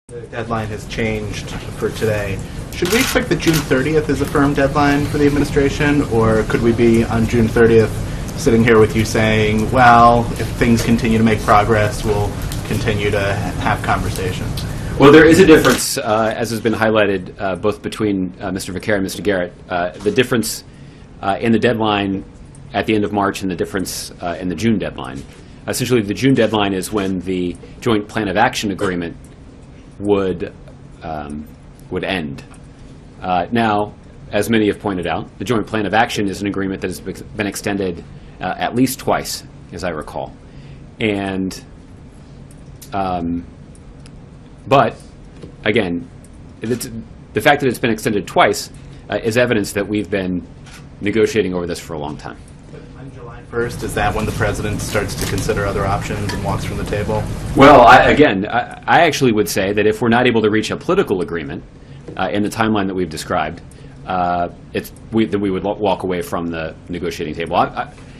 The deadline has changed for today. Should we expect that June 30th is a firm deadline for the administration, or could we be on June 30th sitting here with you saying, well, if things continue to make progress, we'll continue to have conversations? Well, there is a difference, as has been highlighted, both between Mr. Vaquer and Mr. Garrett. The difference in the deadline at the end of March and the difference in the June deadline. Essentially, the June deadline is when the Joint Plan of Action Agreement would end. Now, as many have pointed out, the Joint Plan of Action is an agreement that has been extended at least twice, as I recall. And but again, the fact that it's been extended twice is evidence that we've been negotiating over this for a long time. On July 1st, is that when the president starts to consider other options and walks from the table? Well, I actually would say that if we're not able to reach a political agreement in the timeline that we've described, then we would walk away from the negotiating table.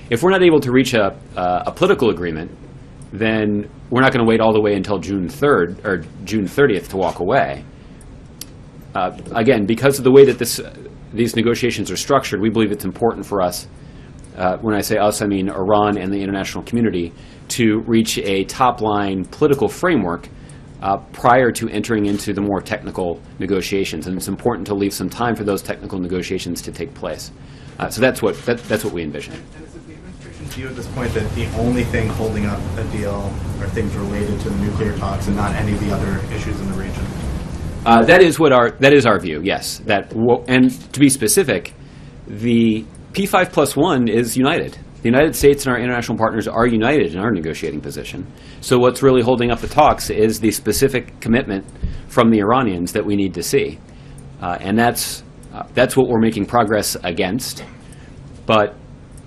If we're not able to reach a political agreement, then we're not going to wait all the way until June 3rd or June 30th to walk away. Again, because of the way that these negotiations are structured, we believe it's important for us, when I say us, I mean Iran and the international community, to reach a top-line political framework prior to entering into the more technical negotiations. And it's important to leave some time for those technical negotiations to take place. So that's what we envision. And is it the administration's view at this point that the only thing holding up a deal are things related to the nuclear talks and not any of the other issues in the region? That is our view. Yes. And to be specific, the P5+1 is united. The United States and our international partners are united in our negotiating position. So what's really holding up the talks is the specific commitment from the Iranians that we need to see, and that's what we're making progress against. But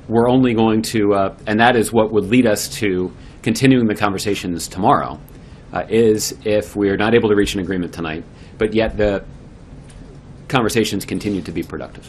we're only going to, and that is what would lead us to continuing the conversations tomorrow. Is if we're not able to reach an agreement tonight, but yet the conversations continue to be productive.